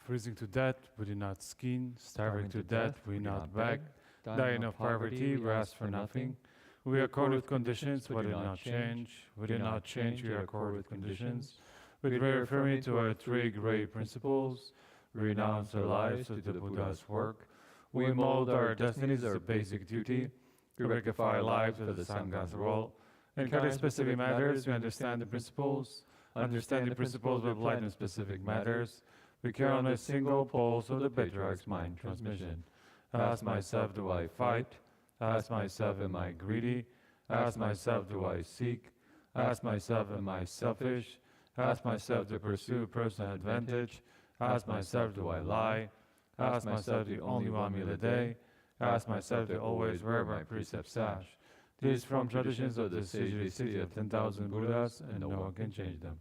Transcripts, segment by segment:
Freezing to death, we do not scheme. Starving to death, we not beg. Dying of poverty, we ask for nothing. We accord with conditions, we do not change. We do not change, we accord with conditions. We reaffirm to our three great principles. We renounce our lives to the Buddha's work. We mold our destinies as a basic duty. We rectify our lives with the Sangha's role. In kind of specific matters, we understand the principles. Understand the principles of light in specific matters. We carry on a single pulse of the patriarch's mind transmission. Ask myself, do I fight? Ask myself, am I greedy? Ask myself, do I seek? Ask myself, am I selfish? Ask myself to pursue personal advantage. Ask myself, do I lie? Ask myself, do you only want meal a day? Ask myself to always wear my precept sash. These from traditions of the sagely city of 10,000 Buddhas, and no one can change them.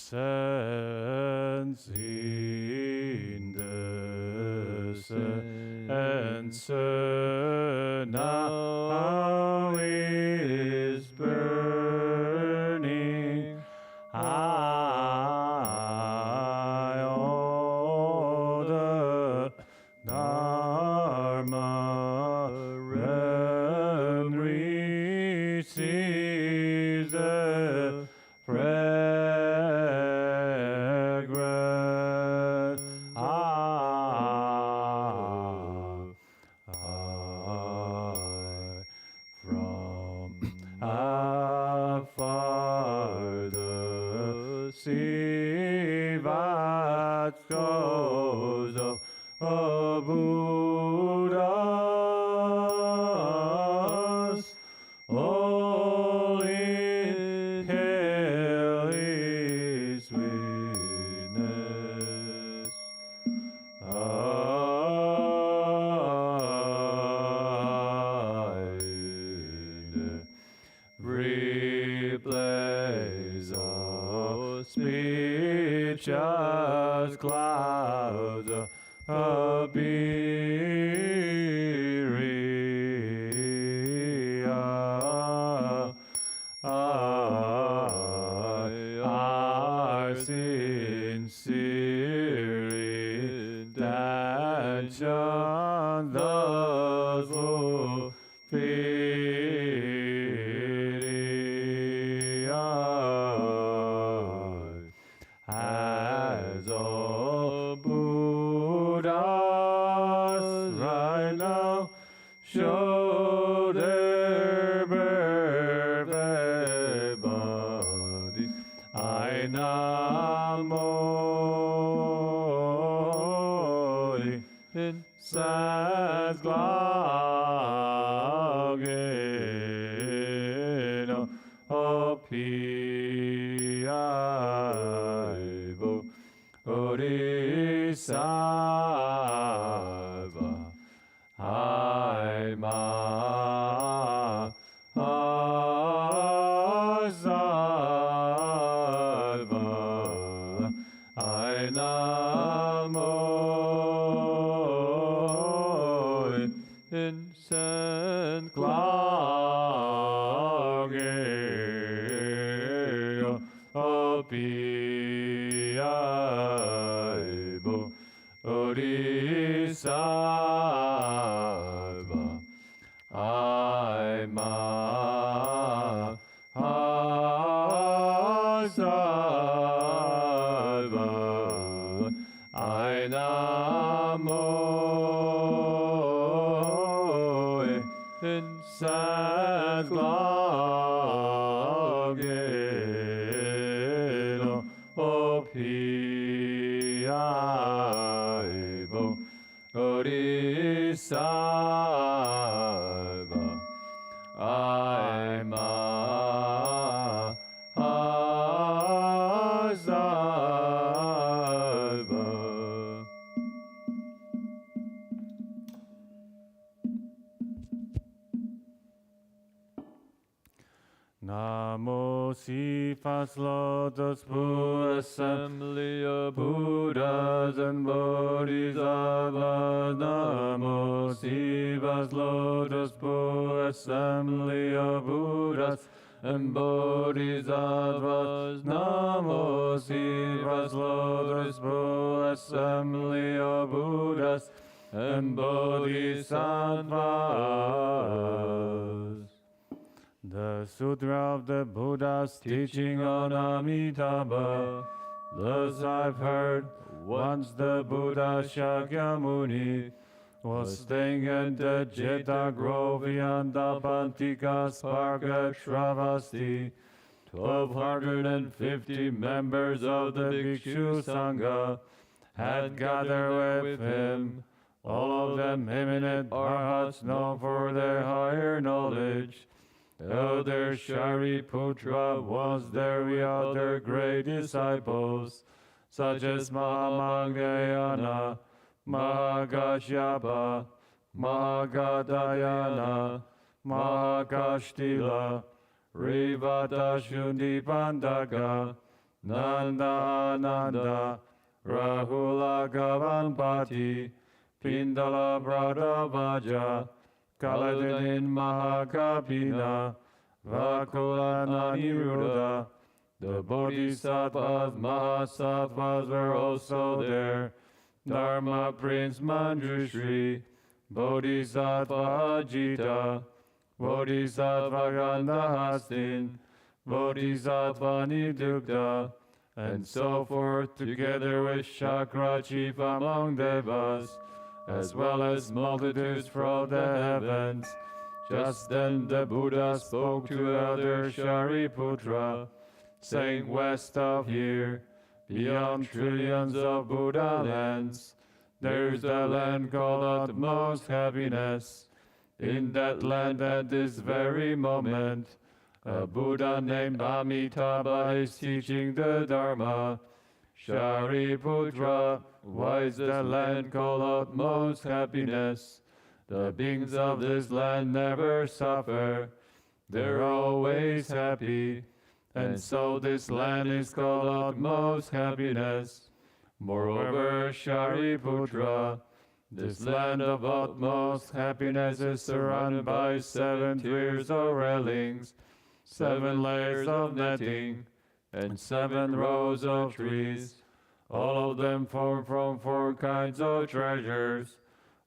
Incense incandescent now is burning. I all the Dharma realm receives the fragrance. From afar the Sivat goes of Buddhas, all inhale his witness. Replace of speech as clouds of Beria. Our sincere intention thus fulfilled. As all Buddhas right now show their perfect bodies, I namo in sans glageno opiaibo Bodhisattva Aima Asattva Ainamo Incent Klageo Opiaibo Bodhisattva Aima Asattva Ainamo Incent Klageno Opiaibo Bodhisattva Aima Namo Sifas Lotus Bu Assembly of Buddhas and Bodhisattvas. Namo Sifas Lotus Bu Assembly of Buddhas and Bodhisattvas. Namo Sifas Lotus Bu Assembly of Buddhas and Bodhisattvas. The Sutra of the Buddha's teaching on Amitabha. Thus I've heard, once the Buddha Shakyamuni was staying at the Jeta Grove beyond the Pantikas Park at Shravasti. 1,250 members of the Bhikshu Sangha had gathered with him, all of them eminent arhats known for their higher knowledge. Elder Shariputra was there with other great disciples, such as Mahamangayana, Mahakashyapa, Mahagadayana, Mahakashtila, Rivata Shundipandaka, Nanda Ananda, Rahula Gavanpati, Pindala Pradavaja, Kaladin Mahakapina, Vakula Naniruddha. The Bodhisattvas, Mahasattvas were also there. Dharma Prince Manjushri, Bodhisattva Ajita, Bodhisattva Gandhahastin, Bodhisattva Nidukta, and so forth, together with Shakra chief among Devas, as well as multitudes from the heavens. Just then the Buddha spoke to Elder Shariputra, saying, west of here, beyond trillions of Buddha lands, there's the land called utmost happiness. In that land at this very moment, a Buddha named Amitabha is teaching the Dharma. Shariputra, why is the land called utmost happiness? The beings of this land never suffer. They're always happy. And so this land is called utmost happiness. Moreover, Shariputra, this land of utmost happiness is surrounded by 7 tiers of railings, 7 layers of netting, and 7 rows of trees. All of them formed from 4 kinds of treasures.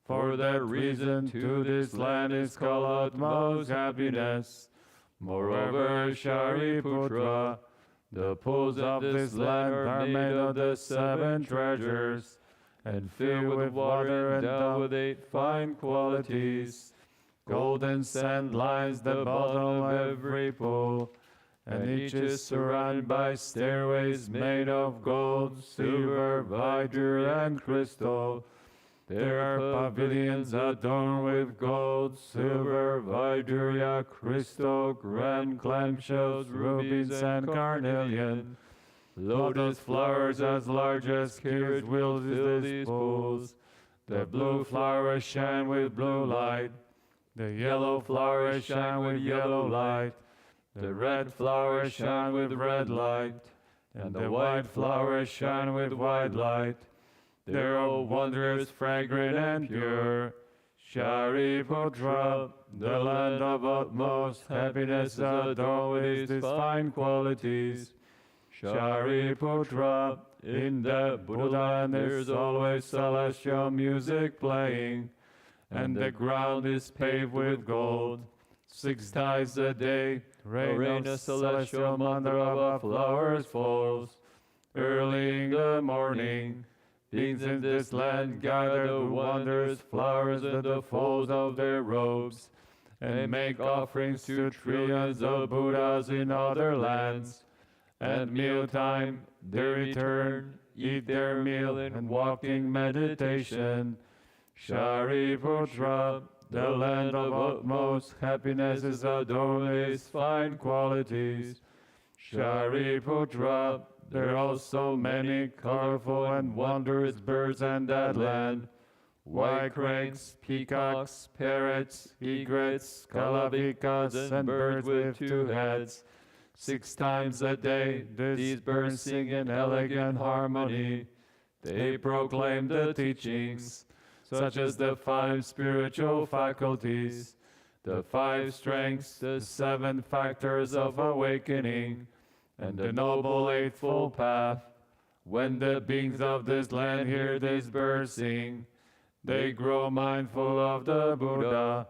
For that reason, to this land is called utmost happiness. Moreover, Shariputra, the pools of this land are made of the 7 treasures, and filled with water endowed with 8 fine qualities. Golden sand lines the bottom of every pool, and each is surrounded by stairways made of gold, silver, vidur, and crystal. There are pavilions adorned with gold, silver, viduria, crystal, grand clamshells, rubies, and carnelian. Lotus flowers as large as kids will fill these pools. The blue flowers shine with blue light. The yellow flowers shine with yellow light. The red flowers shine with red light. And the white flowers shine with white light. They're all wondrous, fragrant, and pure. Shariputra, the land of utmost happiness, adorned with these fine qualities. Shariputra, in the Buddha land there's always celestial music playing, and the ground is paved with gold. 6 times a day, rain of celestial mantra of flowers falls. Early in the morning, beings in this land gather the wondrous flowers in the folds of their robes, and make offerings to trillions of Buddhas in other lands. At mealtime, they return, eat their meal in walking meditation. Shariputra, the land of utmost happiness, is adorned with its fine qualities. Shariputra, there are also many colorful and wondrous birds in that land. White cranes, peacocks, parrots, egrets, calavikas, and birds with 2 heads. 6 times a day, these birds sing in elegant harmony. They proclaim the teachings, such as the 5 spiritual faculties, the 5 strengths, the 7 factors of awakening, and the Noble Eightfold Path. When the beings of this land hear these birds sing, they grow mindful of the Buddha,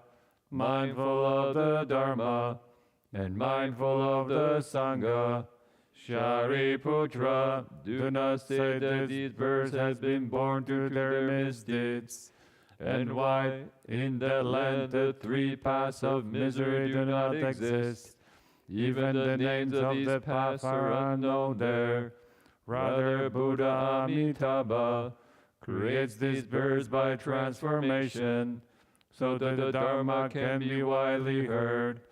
mindful of the Dharma, and mindful of the Sangha. Shariputra, do not say that these birds have been born to their misdeeds, and why in the land the 3 paths of misery do not exist. Even the names of these paths are unknown there. Rather, Buddha Amitabha creates these birds by transformation, so that the Dharma can be widely heard.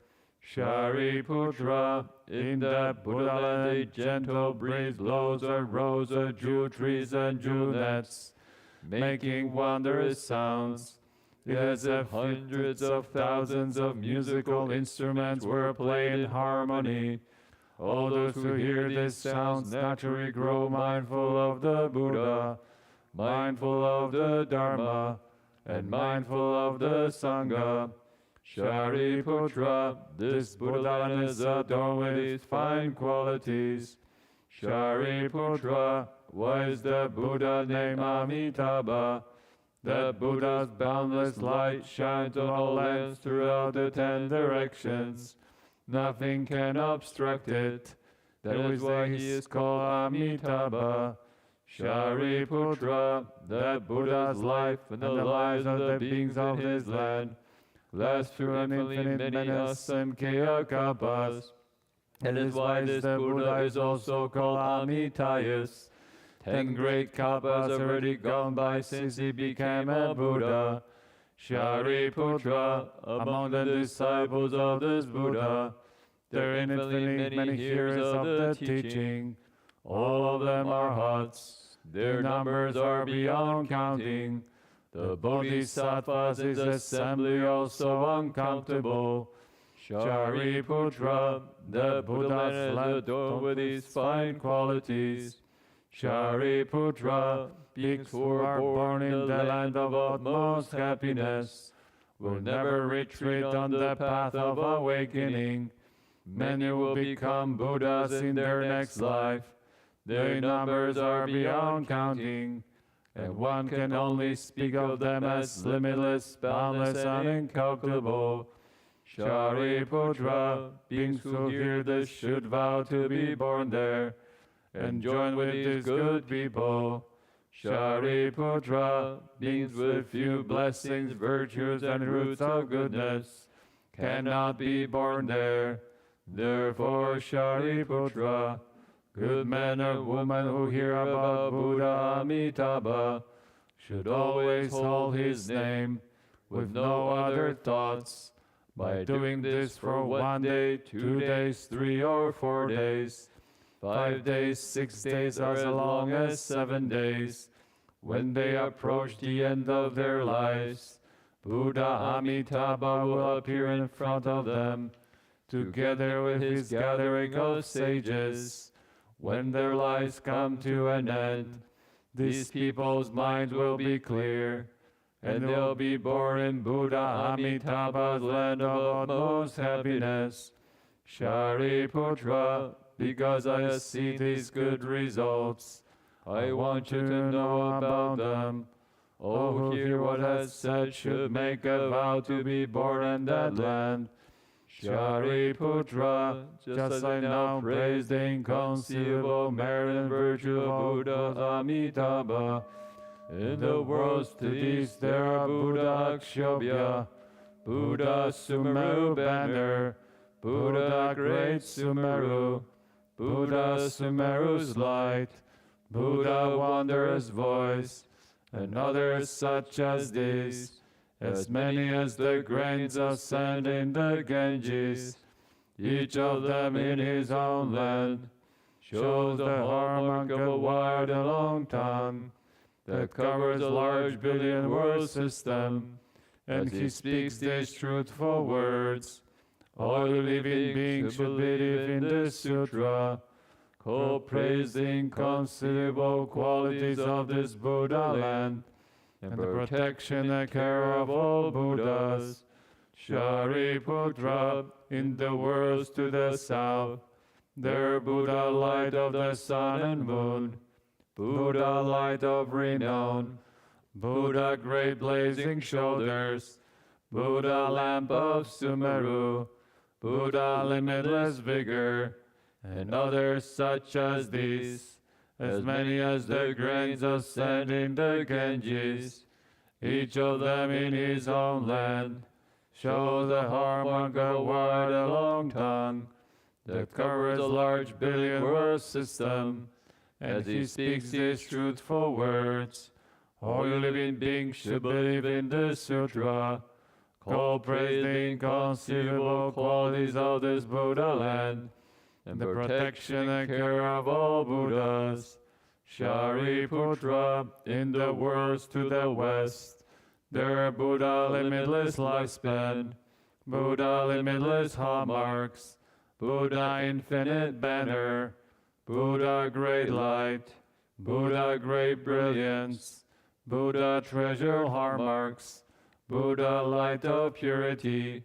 Shariputra, in that Buddha land a gentle breeze blows a rows of jewel trees and jewel nets, making wondrous sounds. As if hundreds of thousands of musical instruments were played in harmony. All those who hear these sounds naturally grow mindful of the Buddha, mindful of the Dharma, and mindful of the Sangha. Shariputra, this Buddha is adorned with these fine qualities. Shariputra, why is the Buddha named Amitabha? The Buddha's boundless light shines on all lands throughout the 10 directions. Nothing can obstruct it. That is why he is called Amitabha. Shariputra, that Buddha's life and the lives of the beings of his land last through an infinite many asamkhya kalpas. That is why this Buddha is also called Amitayus. 10 great kalpas already gone by since he became a Buddha. Shariputra, among the disciples of this Buddha, there are infinitely many hearers of the teaching. All of them are huts. Their numbers are beyond counting. The Bodhisattvas is assembly also uncountable. Shariputra, the Buddha is adorned with these fine qualities. Shariputra, beings who are born in the land of utmost happiness will never retreat on the path of awakening. Many will become Buddhas in their next life. Their numbers are beyond counting, and one can only speak of them as limitless, boundless, and incalculable. Shariputra, beings who hear this should vow to be born there and join with these good people. Shariputra, beings with few blessings, virtues, and roots of goodness cannot be born there. Therefore, Shariputra, good men and women who hear about Buddha Amitabha should always hold his name with no other thoughts. By doing this for 1 day, 2 days, 3 or 4 days, 5 days, 6 days, or as long as 7 days, when they approach the end of their lives, Buddha Amitabha will appear in front of them, together with his gathering of sages. When their lives come to an end, these people's minds will be clear, and they'll be born in Buddha Amitabha's land of utmost happiness. Shariputra, because I see these good results, I want you to know about them. All who hear what has said should make a vow to be born in that land. Shariputra, just as I now praise the inconceivable merit and virtue of Buddha Amitabha, in the worlds to these there are Buddha Akshobhya, Buddha Sumeru Banner, Buddha Great Sumeru, Buddha Sumeru's Light, Buddha Wondrous Voice, and others such as these, as many as the grains of sand in the Ganges, each of them in his own land, shows the hallmark of a wide and long tongue that covers a large billion world system, and he speaks these truthful words. All living beings should believe in this sutra. Call praise the inconceivable qualities of this Buddha land and the protection and care of all Buddhas. Shariputra, in the worlds to the south, there Buddha light of the sun and moon, Buddha light of renown, Buddha great blazing shoulders, Buddha lamp of Sumeru, Buddha limitless vigor, and others such as these, as many as the grains of sand in the Ganges, each of them in his own land, shows a harmonica wide a long tongue, that covers a large billion-world system, as he speaks these truthful words. All living beings should believe in this sutra. Call praise the inconceivable qualities of this Buddha land, and the protection and care of all Buddhas. Shariputra, in the worlds to the west, there Buddha limitless lifespan, Buddha limitless hallmarks, Buddha infinite banner, Buddha great light, Buddha great brilliance, Buddha treasure hallmarks, Buddha light of purity,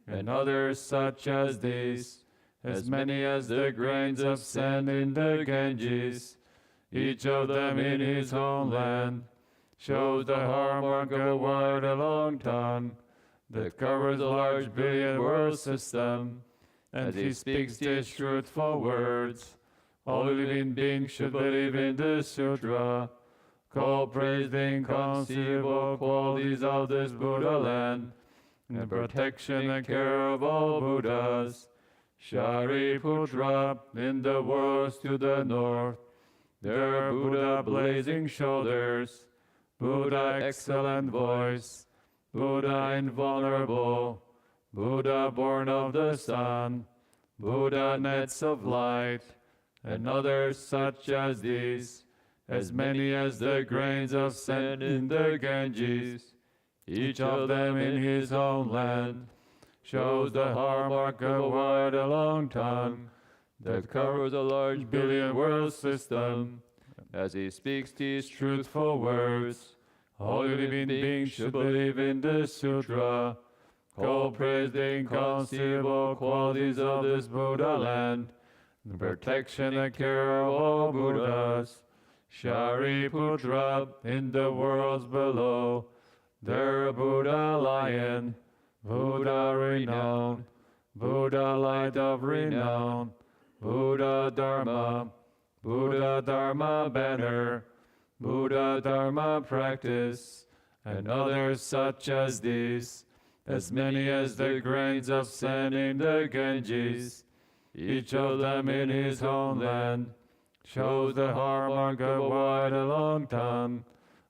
and others such as these, as many as the grains of sand in the Ganges, each of them in his own land, shows the harmonica wide a long tongue, that covers a large billion-world system, as he speaks these truthful words. All living beings should believe in this sutra. Call praise the inconceivable qualities of this Buddha land, and protection and care of all Buddhas. Shariputra, in the worlds to the north, there Buddha blazing shoulders, Buddha excellent voice, Buddha invulnerable, Buddha born of the sun, Buddha nets of light, and others such as these, as many as the grains of sand in the Ganges, each of them in his own land, shows the harmonica wide a long tongue, that covers a large billion-world system, as he speaks these truthful words. All living beings should believe in this sutra. Call praise the inconceivable qualities of this Buddha land, the protection and care of all Buddhas. Shariputra, in the worlds below, there Buddha lion, Buddha renown, Buddha light of renown, Buddha Dharma, Buddha Dharma banner, Buddha Dharma practice, and others such as these, as many as the grains of sand in the Ganges, each of them in his own land, shows the harmonica wide a long tongue,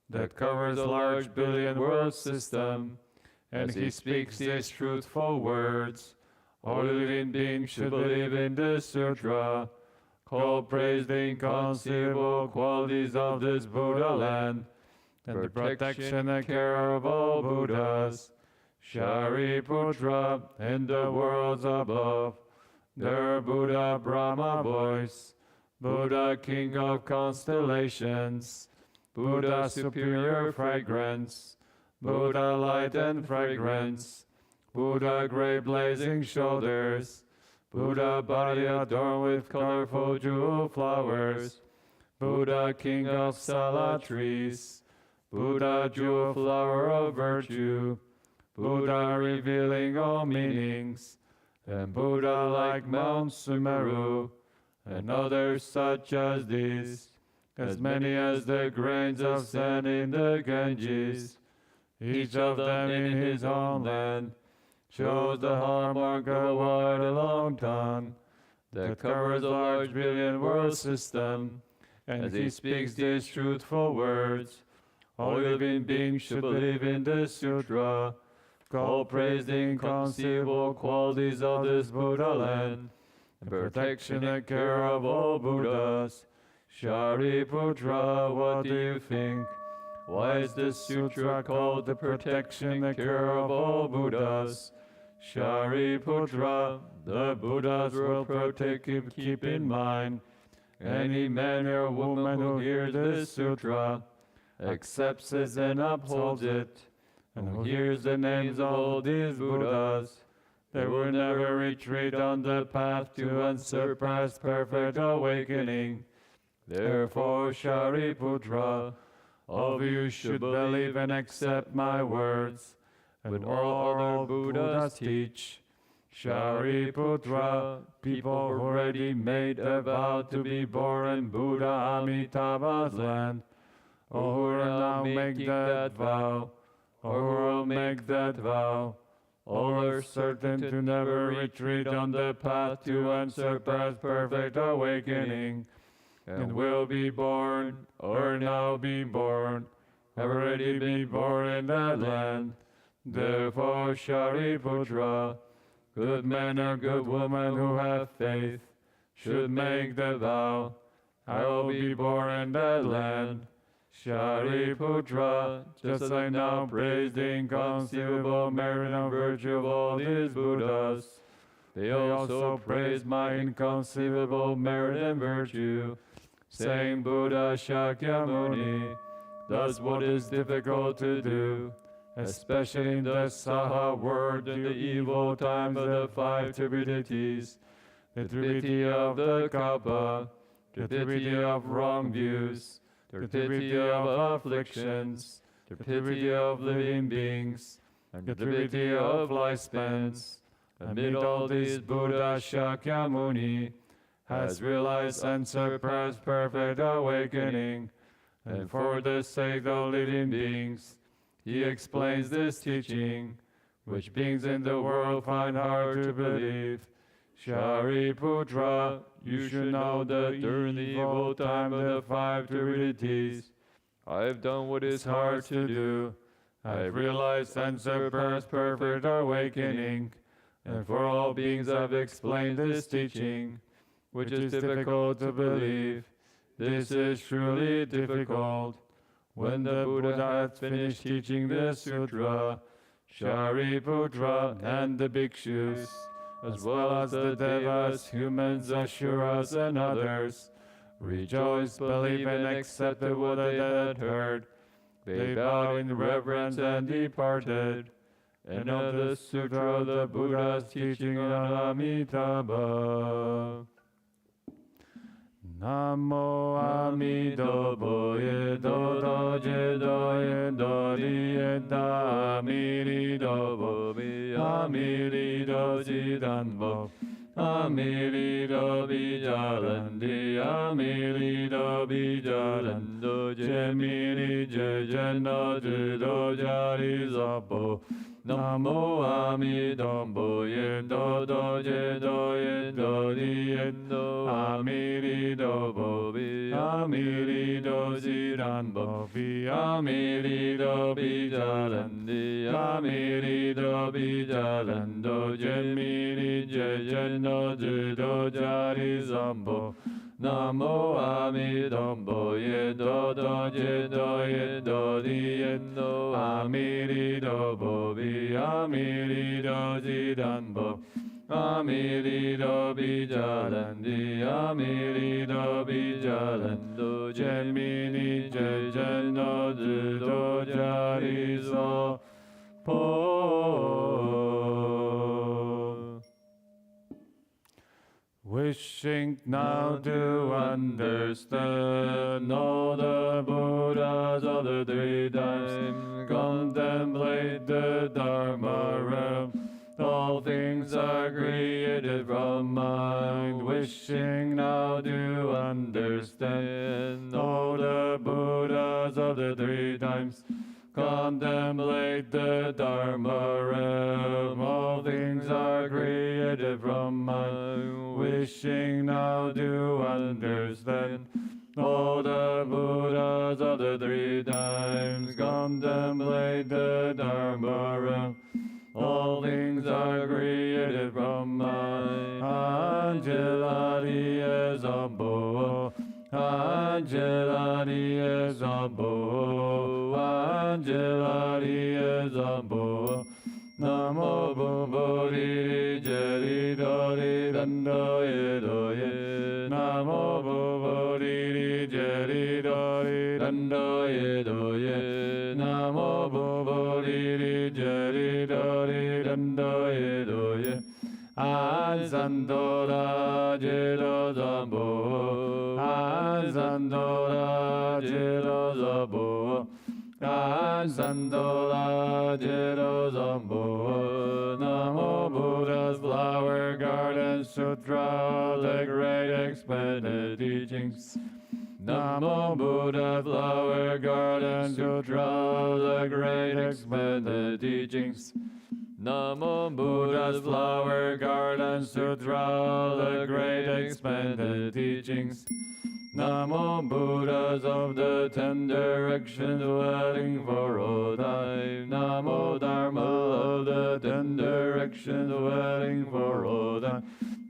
that covers a large billion-world system, and he speaks these truthful words. All living beings should believe in this sutra. Call praise the inconceivable qualities of this Buddha land, and the protection and care of all Buddhas. Shariputra, in the worlds above, there Buddha Brahma voice, Buddha king of constellations, Buddha superior fragrance, Buddha light and fragrance, Buddha great blazing shoulders, Buddha body adorned with colorful jewel flowers, Buddha king of sala trees, Buddha jewel flower of virtue, Buddha revealing all meanings, and Buddha like Mount Sumeru, and others such as these, as many as the grains of sand in the Ganges, each of them in his own land, shows the harmonica wide a long tongue, that covers a large billion-world system, and as he speaks these truthful words. All living beings should believe in this sutra. Call praise the inconceivable qualities of this Buddha land, and protection and care of all Buddhas. Shariputra, what do you think? Why is this sutra called the protection and care of all Buddhas? Shariputra, the Buddhas will protect you. Keep in mind, any man or woman who hears this sutra, accepts it and upholds it, and who hears the names of all these Buddhas, they will never retreat on the path to unsurpassed perfect awakening. Therefore, Shariputra, all of you should believe and accept my words, and all other Buddhas teach. Shariputra, people who already made a vow to be born in Buddha Amitabha's land, or who will now make that vow, or who will make that vow, all are certain to never retreat on the path to unsurpassed perfect awakening, and will be born, or now be born, have already been born in that land. Therefore, Shariputra, good men or good women who have faith should make the vow, I will be born in that land. Shariputra, just as I now praise the inconceivable merit and virtue of all these Buddhas, they also praise my inconceivable merit and virtue, saying Buddha Shakyamuni does what is difficult to do, especially in the Saha word in the evil times of the 5 trividities, the trividi of the Kappa, the trividi of wrong views, the trividi of afflictions, the trividi of living beings, and the trividi of lifespans. Amid all these, Buddha Shakyamuni has realized unsurpassed perfect awakening, and for the sake of living beings, he explains this teaching, which beings in the world find hard to believe. Shariputra, you should know that during the evil time of the 5 trividities, I have done what is hard to do. I have realized unsurpassed perfect awakening, and for all beings I have explained this teaching, which is difficult to believe. This is truly difficult. When the Buddha had finished teaching this sutra, Shariputra and the bhikshus, as well as the devas, humans, asuras, and others, rejoiced, believed, and accepted what they had heard. They bowed in reverence and departed. And of the sutra, the Buddha's teaching on Amitabha. Namo Amitabha Yedo Jedo Yedo Yeda Amirido Amirido Jidanbo Amirido Bijalandi Amirido Bijalando Jemiri Jejendo Jido Jarizapo Namo Amidambo Yendo Jedo Yendo Yendo Amirido Bobi Amirido Ziran Bobi Amirido Bijalandi Amirido Bijalando Jemiri Jejendo Jido Jarizambo Namo Amidambo Yedo Jedo Yedo Yendo Amirido Bobi Amirido Zidanbo Amirido Bijalandi Amirido Bijalando Jemini Jejeno Jido Jarizo Po. Wishing now to understand all the Buddhas of the 3 times, contemplate the Dharma realm. All things are created from mind. Wishing now to understand all the Buddhas of the 3 times, contemplate the Dharma realm. All things are created from mind. Wishing now to understand all the Buddhas of the 3 times, contemplate the Dharma realm. All things are created from mind. Angeladi Ezambo, Angeladi Ezambo, Angeladi Ezambo, Namo Bodhi Jari Dori Dando Yedoye. Namo Bodhi Jari Dori Dando Yedoye. Namo Bodhi Jari Dori Dando Yedoye. Anzandora Jiro Zambo. Anzandora Jiro Zambo. Anzandora Jiro Zambo. Namo Buddha's Flower Garden Sutra, the great expanded teachings. Namo Buddha Flower Garden Sutra, the great expanded teachings. Namo Buddha's Flower Garden Sutra, the great expanded teachings. Namo Buddhas of the ten directions, dwelling for all time. Namo Dharma of the ten directions, dwelling for all time.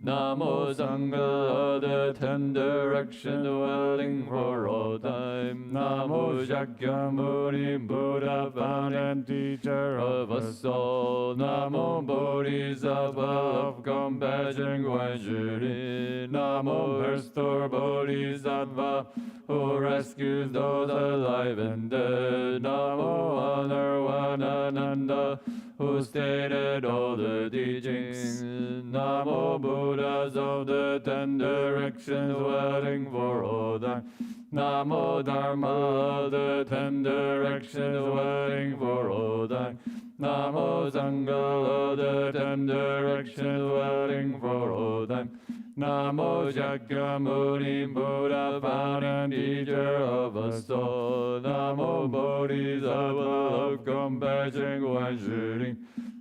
Namo Sangha of the ten directions, dwelling for all time. Namo Shakyamuni Buddha, founder and teacher of us all. Namo Bodhisattva of compassion, Guanjuri. Namo Restore Bodhisattva, who rescues those alive and dead. Namo Anarvanananda, who stated all the teachings. Namo Buddhas of the ten directions, dwelling for all time. Namo Dharma of the ten directions, dwelling for all time. Namo Sangha of the ten directions, dwelling for all time. Namo Shakyamuni Buddha, founder and teacher of us all. Namo Bodhisattva of compassion, Guanjuri.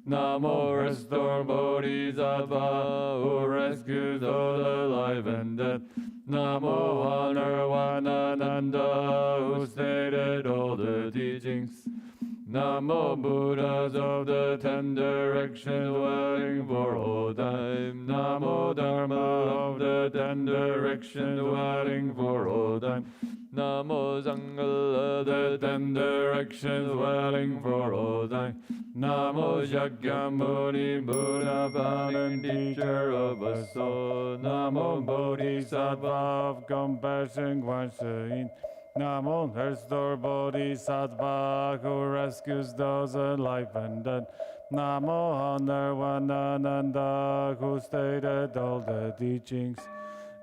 Namo Restore Bodhisattva, who rescues those alive and dead. Namo Anarvanananda, who stated all the teachings. Namo Buddhas of the ten directions, dwelling for all time. Namo Dharma of the ten directions, dwelling for all time. Namo Sangha of the ten directions, dwelling for all time. Namo Shakyamuni Buddha, founder and teacher of us all. Namo Bodhisattva of compassion, Guanyin. Namo Restore Bodhisattva, who rescues those alive and dead. Namo Anarvanananda, who stated all the teachings.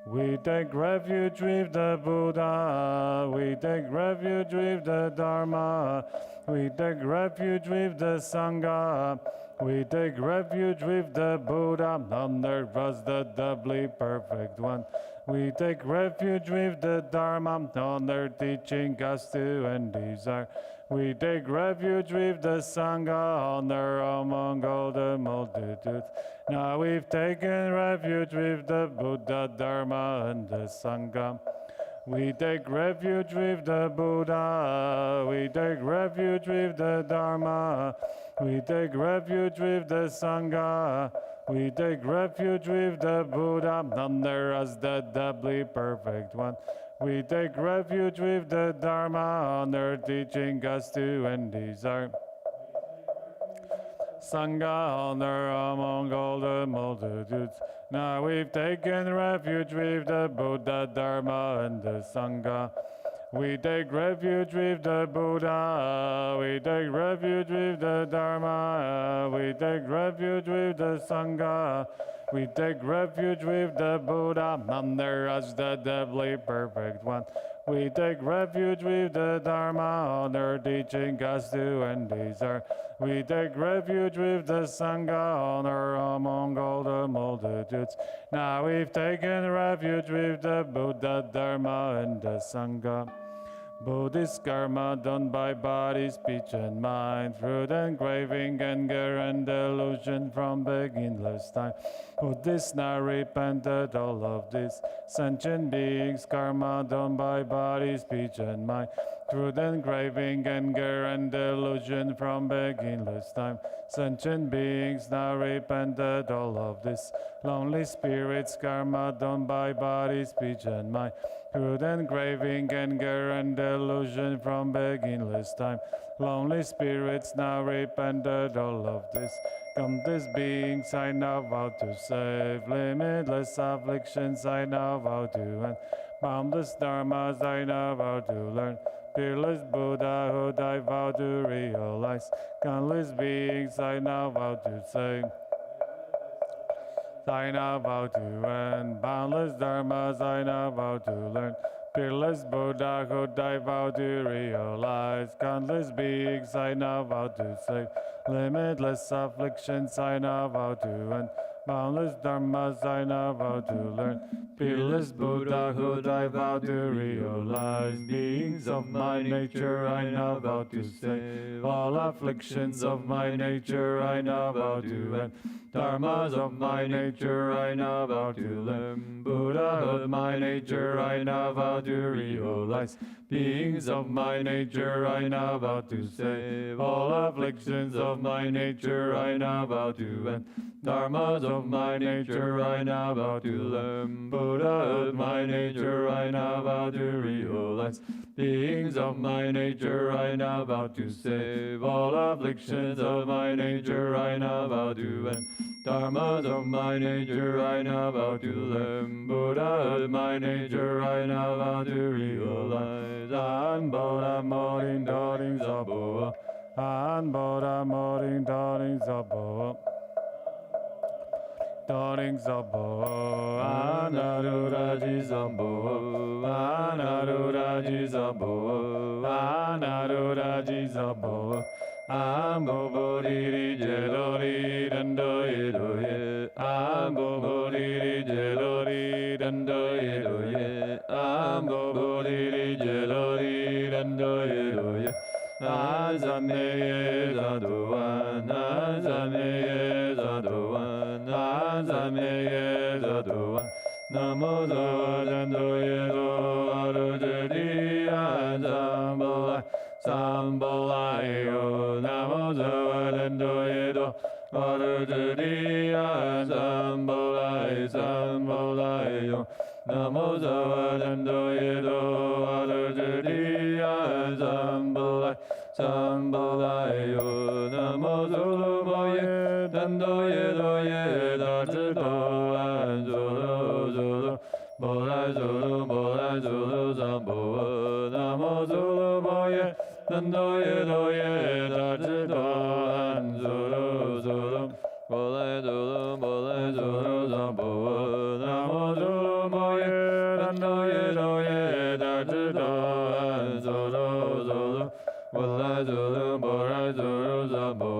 We take refuge with the Buddha, we take refuge with the Dharma, we take refuge with the Sangha, we take refuge with the Buddha, under was the doubly perfect one. We take refuge with the Dharma, on their teaching us to end desire. We take refuge with the Sangha, honor among all the multitudes. Now we've taken refuge with the Buddha, Dharma, and the Sangha. We take refuge with the Buddha, we take refuge with the Dharma, we take refuge with the Sangha. We take refuge with the Buddha, under us the doubly perfect one. We take refuge with the Dharma, honor teaching us to end desire. Sangha, honor among all the multitudes. Now we've taken refuge with the Buddha, Dharma, and the Sangha. We take refuge with the Buddha, we take refuge with the Dharma, we take refuge with the Sangha, we take refuge with the Buddha, under us the doubly perfect one. We take refuge with the Dharma, honor teaching us to end desire. We take refuge with the Sangha, honor among all the multitudes. Now we've taken refuge with the Buddha, Dharma, and the Sangha. Buddhist karma done by body, speech, and mind, fruit and craving, anger and delusion from beginningless time. Buddhists now repented all of this. Sentient beings, karma done by body, speech, and mind, through the engraving, anger, and delusion from beginningless time. Sentient beings now repented all of this. Lonely spirits, karma done by body, speech, and mind. Through the engraving, anger, and delusion from beginningless time. Lonely spirits now repented all of this. Countless beings I now vow to save. Limitless afflictions I now vow to end. Boundless dharmas I now vow to learn. Fearless Buddhahood I vow to realize. Countless beings I now vow to save. I now vow to end. Boundless dharmas I now vow to learn. Fearless Buddhahood I vow to realize. Countless beings I now vow to save. Limitless afflictions I now vow to end. Boundless dharmas I now vow to learn. Fearless Buddhahood I vow to realize. Beings of my nature I now vow to save. All afflictions of my nature I now vow to end. Dharmas of my nature I now vow to learn. Buddhahood my nature I now vow to realize. Beings of my nature I now vow to save. All afflictions of my nature I now vow to end. Dharmas of my nature I now vow to learn. Buddhahood my nature I now vow to realize. Beings of my nature I now vow to save. All afflictions of my nature I now vow to end. Dharmas of my nature I now vow to learn. Buddhahood my nature I now vow to realize. An Bodha Morin Doring Zaboa. An Bodha Morin Doring Zaboa. Doring Zabo, Anaruraji Zabo, Anaruraji Zabo, Anaruraji Zabo, Ambobori Jelori Dando Edoye, Ambobori Jelori Dando Edoye, Ambobori Jelori Dando Edoye, Azameye Zadoan, Azameye Zadoan. Azameye Zadoa Namo Dando Yedo Arujadi Azambolai Sambolayo Namo Dando Yedo Arujadi Azambolai Sambolayo Namo Dando Yedo Arujadi Azambolai Sambolayo Namo Zulumoye Dando Yedo Yeda Zido and Zulu Zulu Bola Zulu Bola Zulu Zambo Namo Zulu Moye Dando Yedo Yeda Zido and Zulu Zulu Bola Zulu Bola Zulu Zambo Namo Zulu Moye Dando Yedo Yeda Zido and Zulu Zulu Bola Zulu Bola Zulu Zambo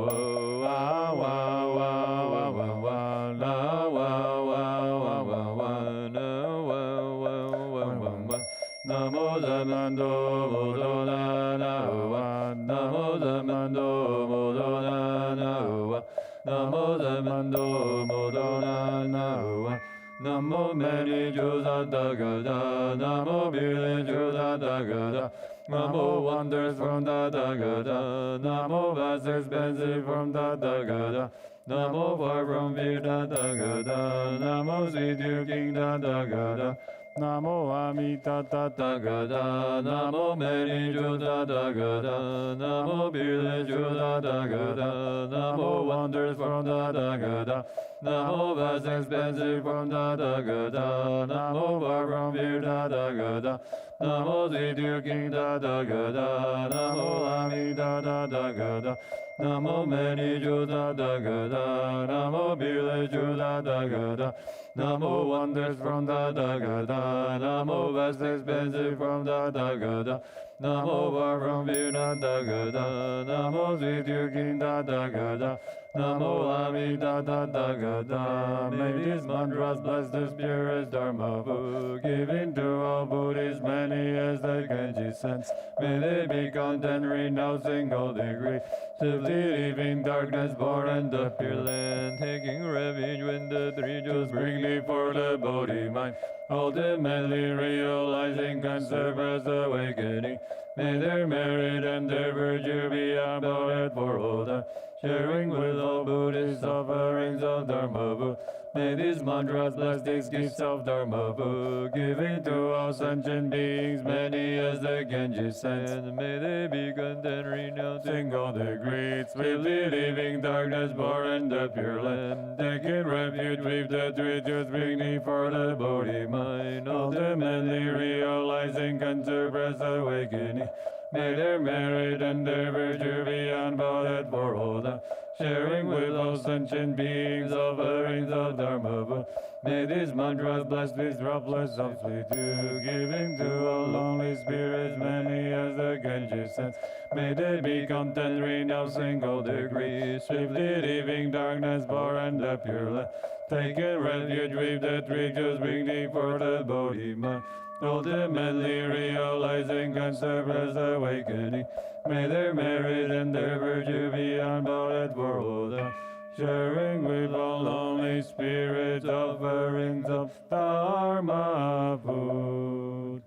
Wow wow wow wow wow wow na wow wow wow wow wow na wow wow wow wow wow Namo Zamando Modona na wa Namo Zamando Modona na wa Namo Zamando Modona na wa Namo Many Jusa Dagada Namo Bile Jusa Dagada Namo wonders from the Dagada Namo vast expensive from the Dagada Namo far from Vida Dagada Namo sweet you King Dagada Namo Amitabha Dagada Namo Many Juda Dagada Namo Bile Juda Dagada Namo wonders from the Dagada Namo vast expensive from the Dagada Namo far from Vida Dagada Namo sweet you King Dagada Namo Amitabha Dagada Namo Many Juda Dagada Namo Bile Juda Dagada Namo wonders from the Dagada Namo vast expensive from the Dagada Namo far from Vida Dagada Namo sweet you King Dagada Namo Amitabha Dagada. May these mantras bless this purest Dharma book, giving to all Buddhists many as they can sense. May they be content, renouncing all degree, swiftly leaving darkness, born and the pure land, taking refuge when the three Jews bring before the body mind, ultimately realizing can serve as awakening. May their merit and their virtue be abounded for all time, sharing with all Buddhist offerings of Dharma. May these mantras bless these gifts of Dharma, giving to all sentient beings, many as the Genji sends. May they be content, renouncing all the greed, swiftly leaving darkness, born in the pure land, taking refuge with the three Jews, bringing for the Bodhi mind, ultimately realizing can surpass awakening. May their merit and their virtue be unbounded for all time, sharing with all sentient beings offerings of Dharma. May these mantras bless these droplets of sweet dew, giving to all lonely spirits, many as the Genji sends. May they be content, renouncing all degree, swiftly leaving darkness, born and the pure land, taking refuge with the three Jews, bringing for the Bodhi mind, ultimately realizing can serve as awakening. May their merit and their virtue be unbounded for all time, sharing with all lonely spirits offerings of Dharma food.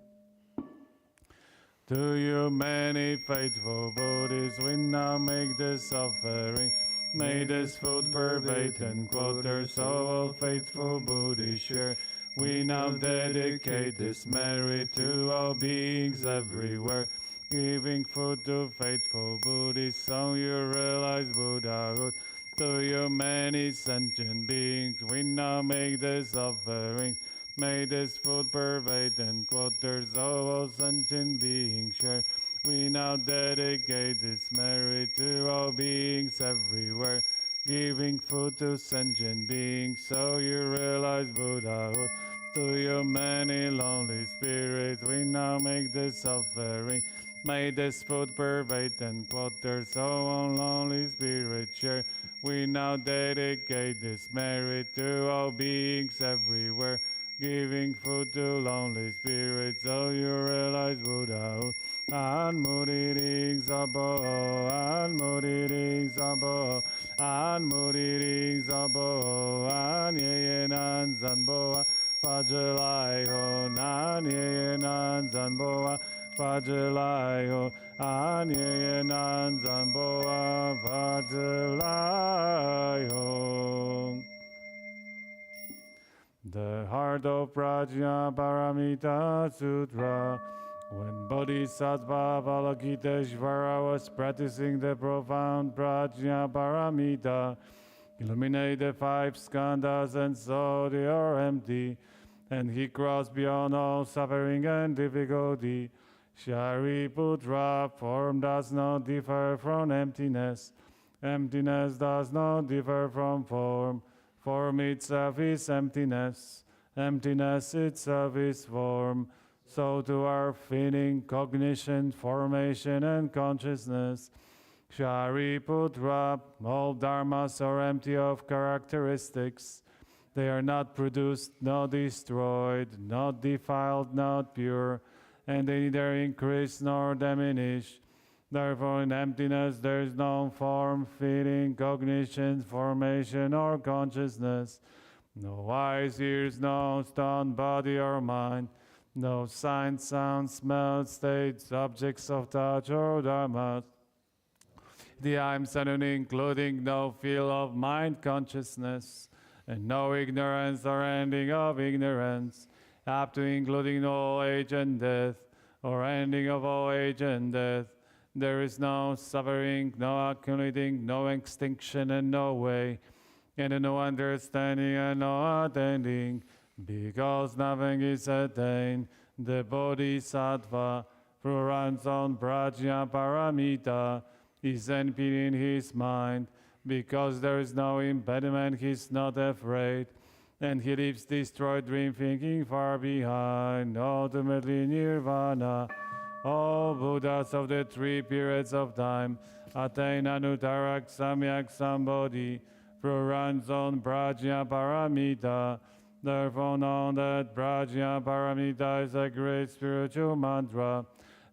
To you many faithful Buddhists, we now make this offering. May this food pervade and quote their soul of faithful Buddhists share. We now dedicate this merit to all beings everywhere, giving food to faithful Buddhists so you realize Buddhahood. To you many sentient beings, we now make this offering. May this food pervade and quote their soul sentient beings share. We now dedicate this merit to all beings everywhere, giving food to sentient beings so you realize Buddhahood. To you many lonely spirits, we now make this offering. May this food pervade and quote their soul on lonely spirit share. We now dedicate this merit to all beings everywhere, giving food to lonely spirits so you realize Buddhahood. An muriring sabo, an muriring sabo, an muriring sabo, an yenan zanboa, fajalai ho, nan yenan zanboa, fajalai ho, an yenan zanboa, fajalai ho. The heart of Prajna Paramita Sutra. When Bodhisattva Avalokiteshvara was practicing the profound Prajna Paramita, illuminate the five skandhas and saw they are empty, and he crossed beyond all suffering and difficulty. Shariputra, form does not differ from emptiness. Emptiness does not differ from form. Form itself is emptiness. Emptiness itself is form. So to our feeling, cognition, formation, and consciousness. Shariputra, all dharmas are empty of characteristics. They are not produced, not destroyed, not defiled, not pure, and they neither increase nor diminish. Therefore, in emptiness there is no form, feeling, cognition, formation, or consciousness. No eyes, ears, nose, tongue, body, or mind. No signs, sounds, smells, states, objects of touch, or dharmas. The I am suddenly including no field of mind consciousness, and no ignorance or ending of ignorance, up to including no age and death, or ending of all age and death. There is no suffering, no accumulating, no extinction, and no way, and no understanding and no attending, because nothing is attained. The Bodhisattva, who runs on Prajna Paramita, is empty in his mind. Because there is no impediment, he is not afraid, and he leaves destroyed dream thinking far behind, ultimately nirvana. All Buddhas of the three periods of time attain Anuttarak Samyak Sambodhi through runs on Prajna Paramita. Therefore know that Prajna Paramita is a great spiritual mantra,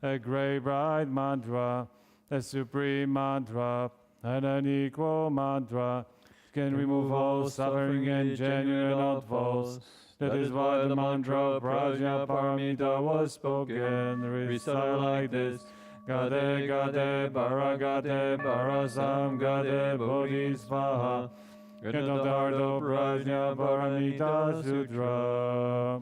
a great bright mantra, a supreme mantra, and an equal mantra can remove all suffering and genuine not false. That is why the mantra Prajna Paramita was spoken. Recite like this. Gade Gade Paragade Parasam Gade Bodhisvaha. End of the heart of Prajna Paramita Sutra.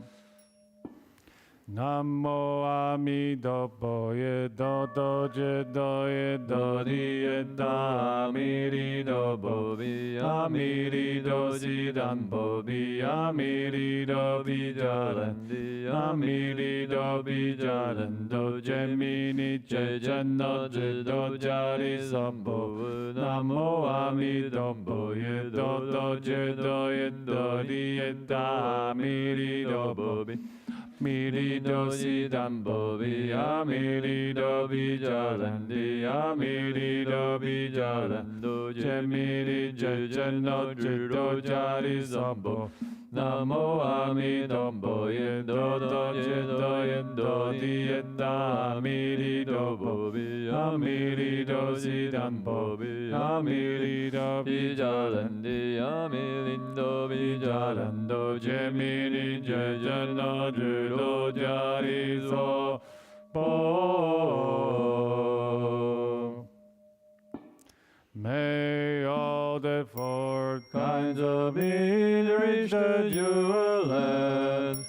Namo Amitabha Yedo Doje Doye Dodi Yeda Amiri Dobo Amiri Dosi Dambo Amiri Dobi Jalandi Amiri Dobi Jalando Jemini Jejano Jedo Jari Sambo Namo Amitabha Yedo Doje Doye Dodi Yeda Amiri Dobo Miri dosi dambo via miri dobi jalandi amiri dobi jalando jemiri jejano judo jari sambo namo amidombo yendo do yendo di yenda amiri dobo via miri dosi dambo via miri dobi jalandi amirindo bi jalando jemiri jejano judo jari so bo. May all the four kinds of beings reach the jewel land,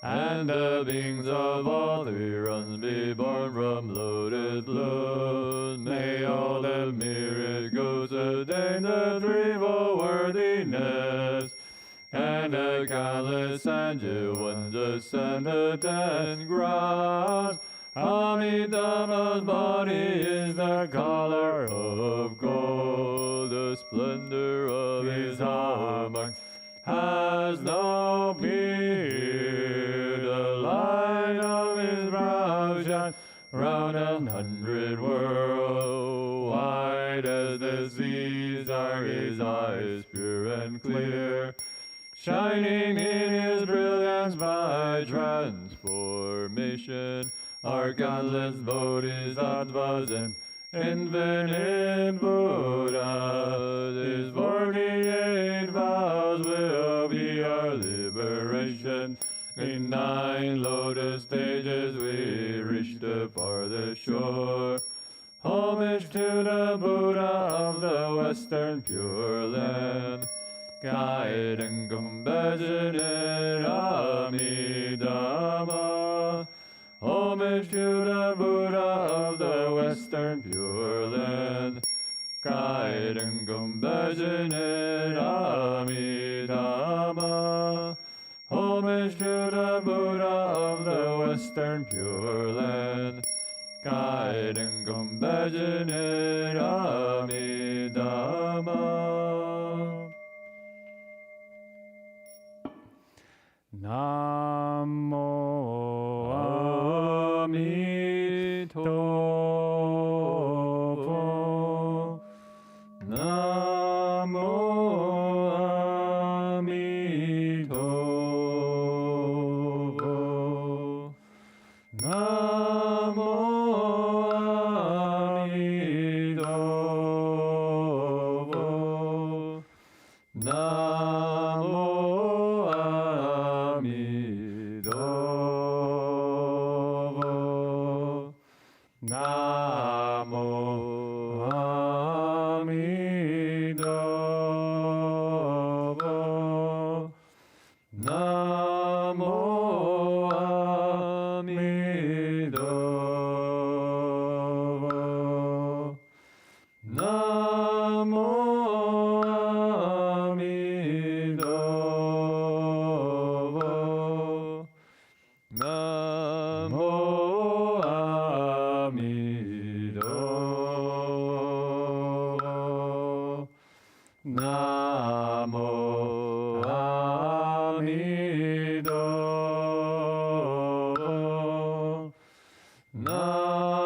and the beings of all three realms be born from lotus blood. May all the myriad ghosts attain the threefold worthiness, and the countless angel ones ascend the 10 grounds. Amitabha's body is the color of gold, the splendor of his armor has no peer. The light of his brow shines round 100 worlds. Wide as the seas are his eyes, pure and clear, shining in his brilliance by transformation. Are countless bodhisattvas and infinite Buddhas. His 48 vows will be our liberation. In 9 lotus stages we reach the farthest shore. Homage to the Buddha of the Western Pure Land. Guide and compassionate Amitabha. Homage to the Buddha of the Western Pure Land. Guide and compassionate Amitabha. Homage to the Buddha of the Western Pure Land. Guide and compassionate Amitabha. Namo Amitabha. Namo Amitabha. Namo Amitabha. Namo Namo Amitabha. Namo Amitabha. Namo Amitabha. Namo Namo Amitabha. Namo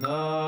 Namo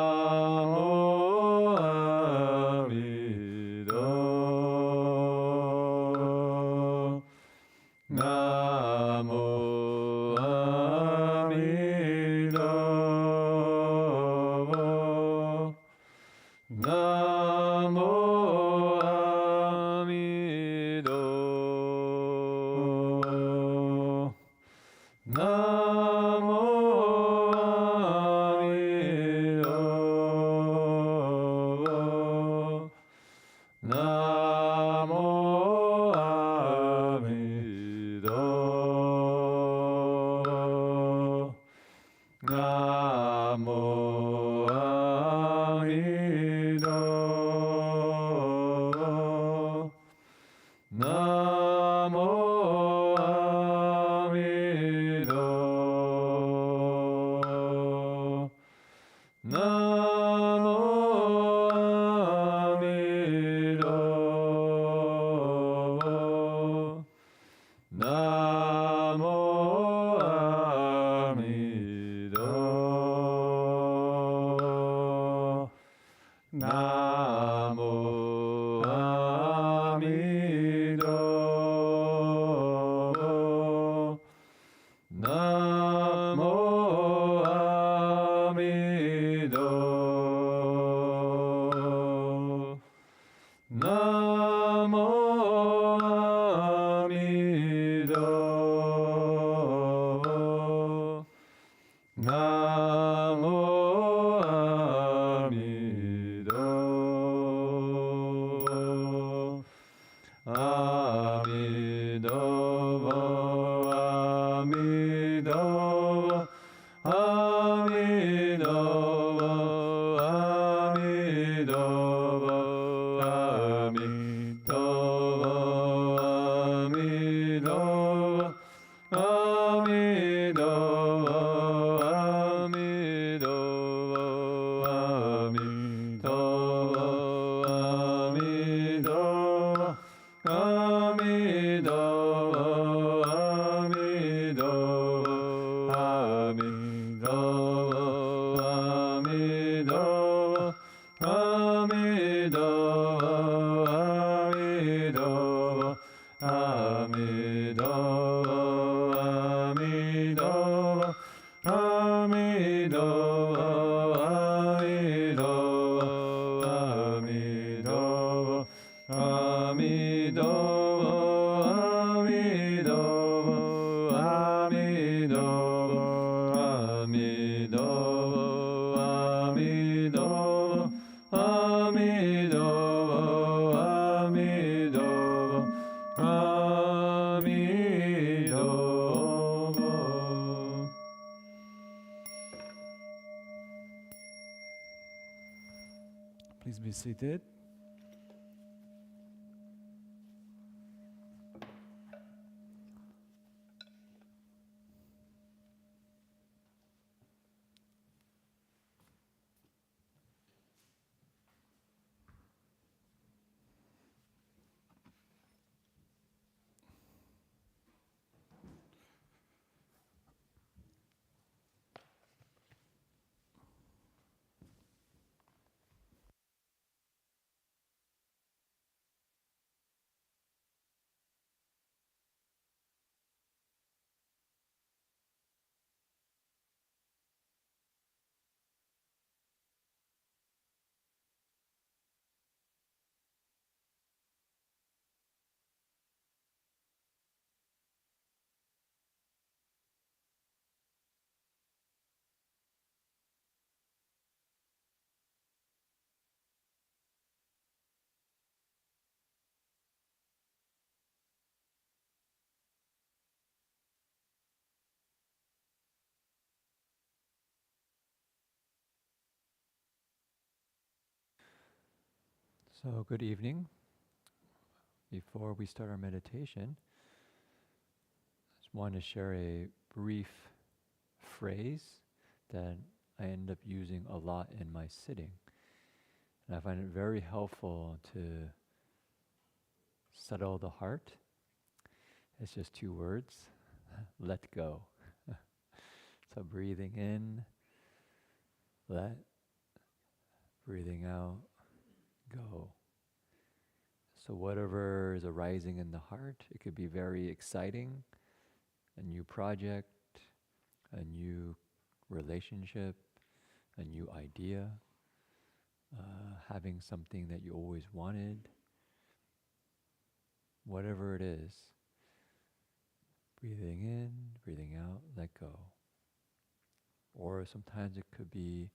Namo Amitabha. Namo Amitabha. Namo Amitabha. Namo Amitabha. Amitabha. Amitabha. Amitabha. Please be seated. So, good evening. Before we start our meditation, I just want to share a brief phrase that I end up using a lot in my sitting. And I find it very helpful to settle the heart. It's just 2 words, let go. So breathing in, let, breathing out, go. So whatever is arising in the heart, it could be very exciting, a new project, a new relationship, a new idea, having something that you always wanted, whatever it is. Breathing in, breathing out, let go. Or sometimes it could be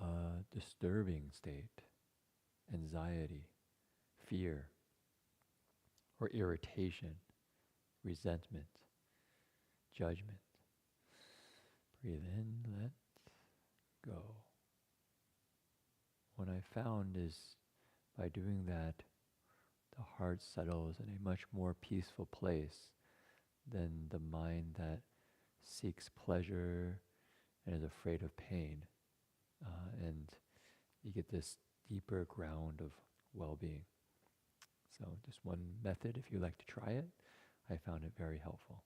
a disturbing state, anxiety, fear, or irritation, resentment, judgment. Breathe in, let go. What I found is by doing that, the heart settles in a much more peaceful place than the mind that seeks pleasure and is afraid of pain. And you get this deeper ground of well-being. So just one method, if you'd like to try it, I found it very helpful.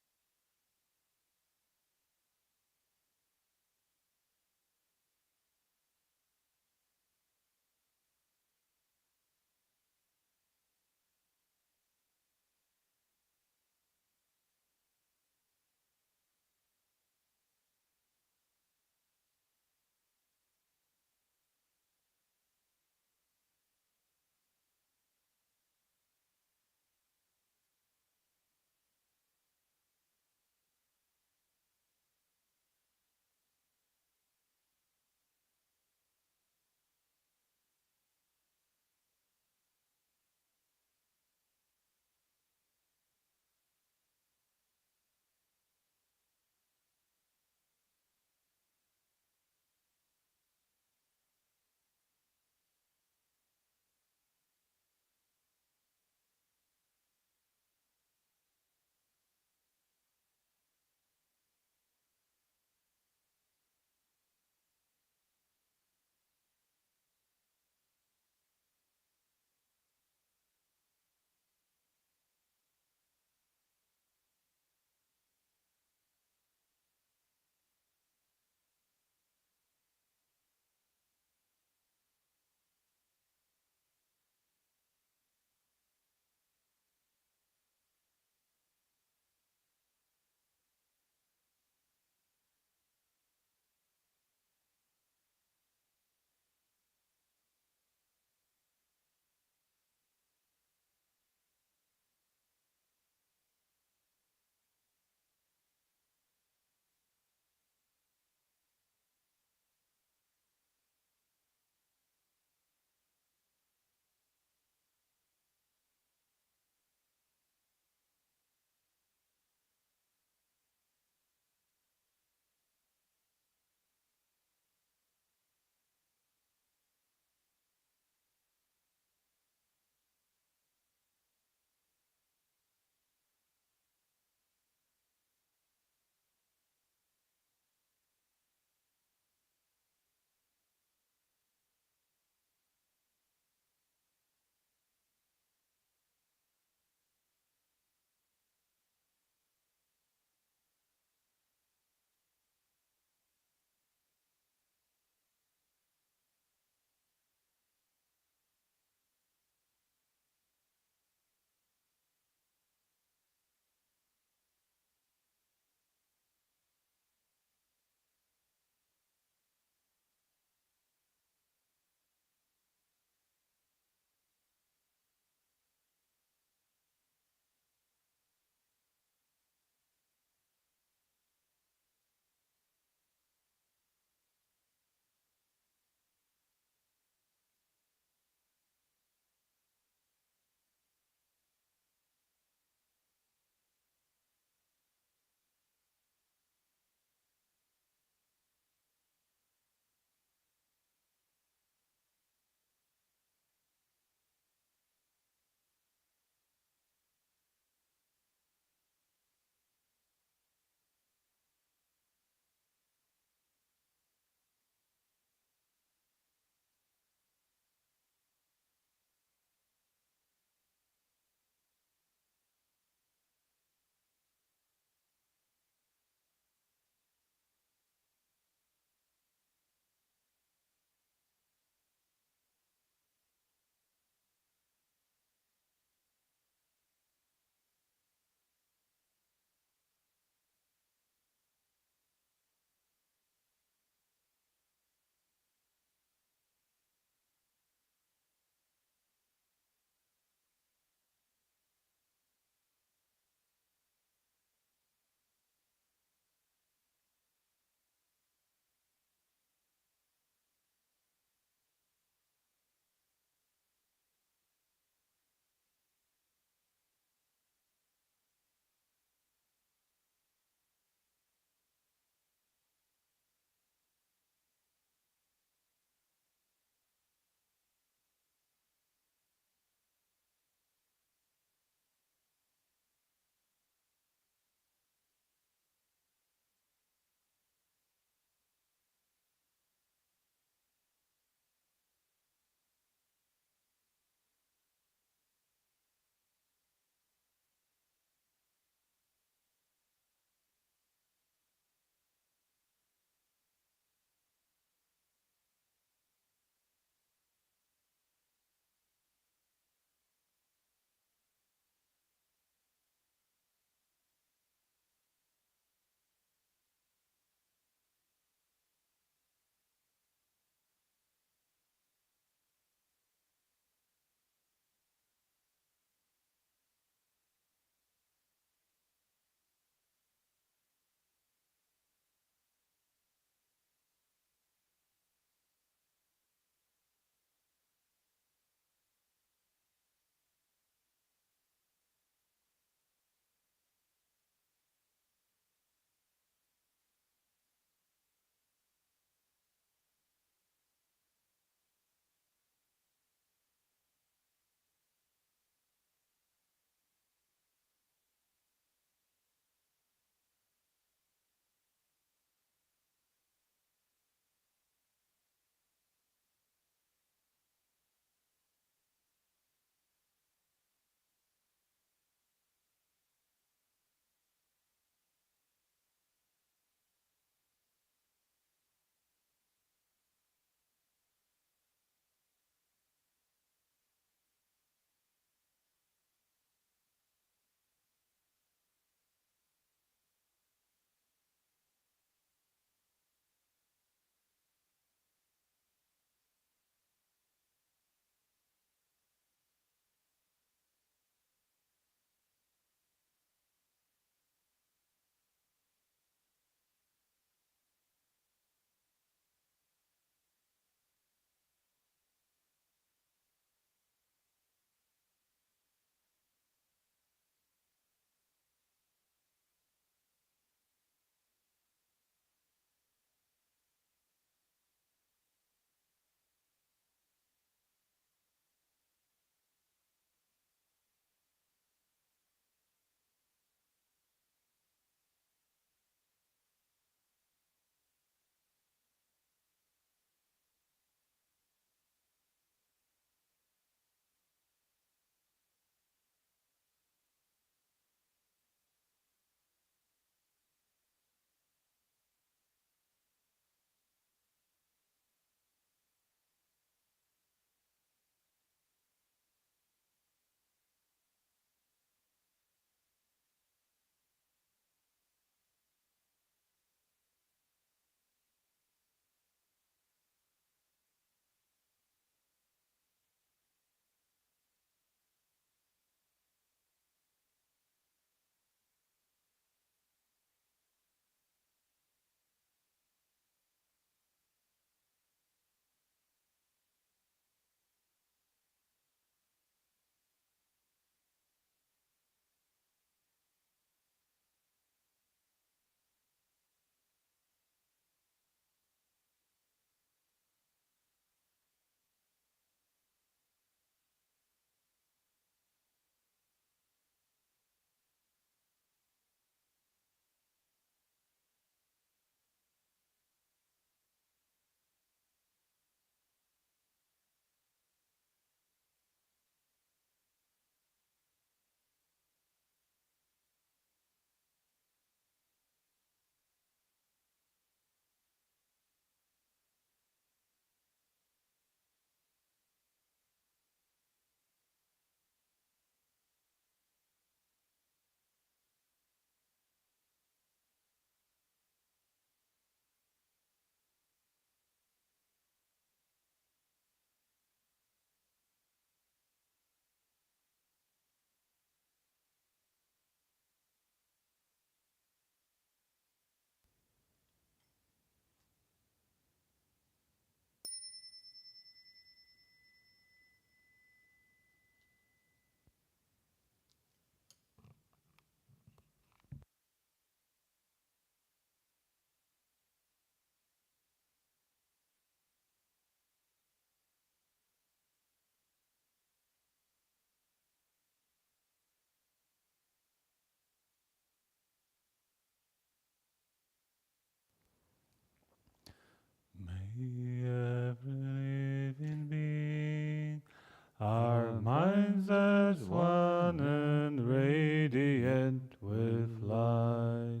and radiant with light.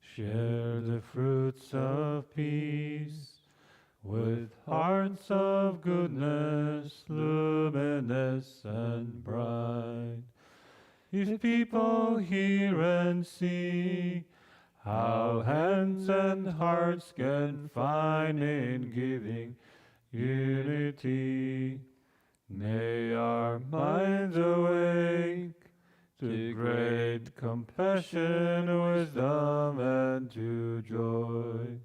Share the fruits of peace with hearts of goodness, luminous and bright. If people hear and see how hands and hearts can find in giving unity, may our minds awake to great compassion, wisdom, and to joy.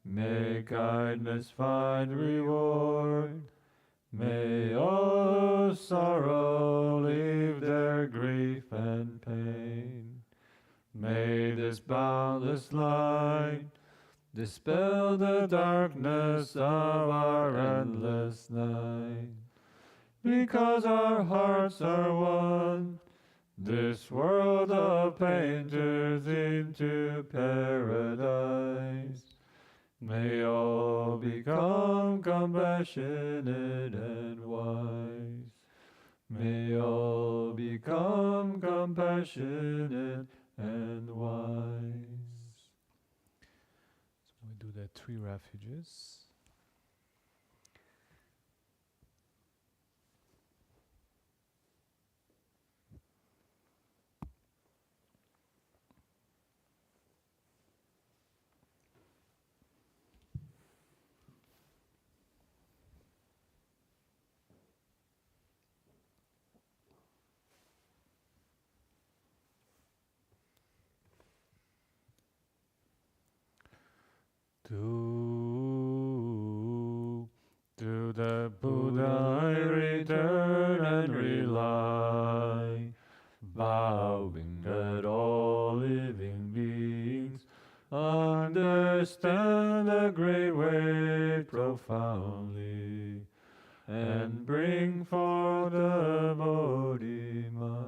May kindness find reward. May all sorrow leave their grief and pain. May this boundless light dispel the darkness of our endless night. Because our hearts are one, this world of pain turns into paradise. May all become compassionate and wise. May all become compassionate and wise. So we do the 3 refuges. To the Buddha I return and rely, vowing that all living beings understand the great way profoundly, and bring forth the Bodhi mind.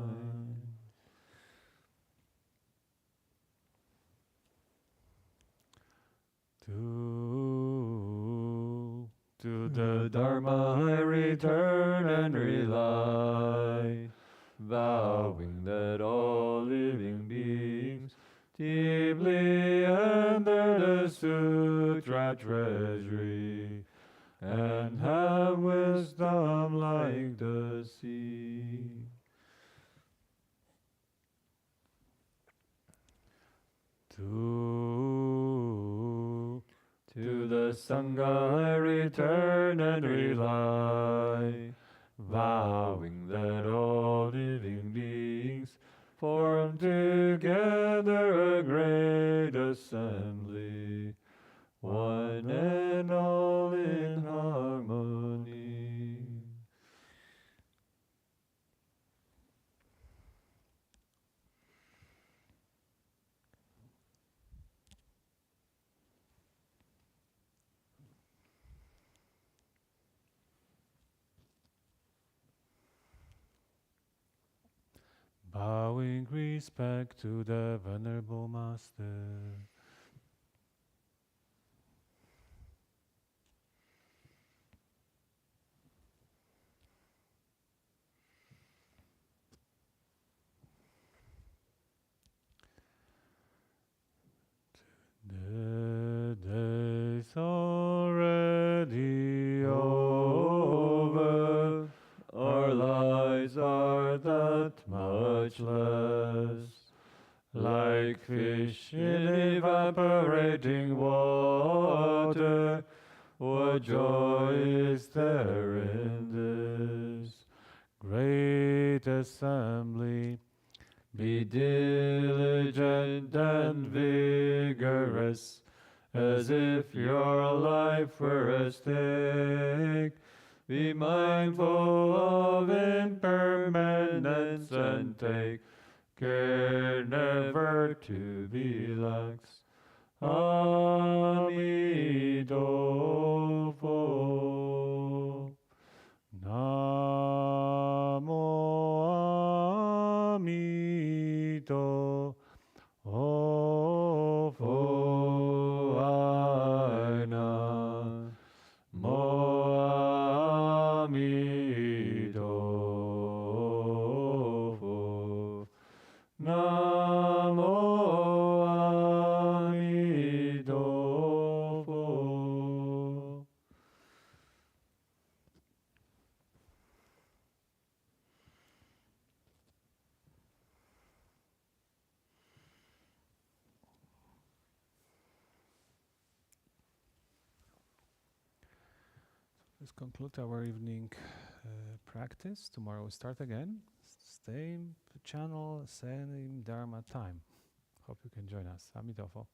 To the Dharma I return and rely, vowing that all living beings deeply enter the Sutra treasury and have wisdom like the sea. To the Sangha I return and rely, vowing that all living beings form together a great assembly, one and all in harmony. Bowing respect to the Venerable Master. The day's already over, our lives are that much less, like fish in evaporating water. What joy is there in this great assembly? Be diligent and vigorous, as if your life were a stake. Be mindful of impermanence and take care never to be lax. Amitabha. Namo Amito Aina Mo Amito Let's conclude our evening practice. Tomorrow we start again. Same channel, same Dharma time. Hope you can join us. Amitabha.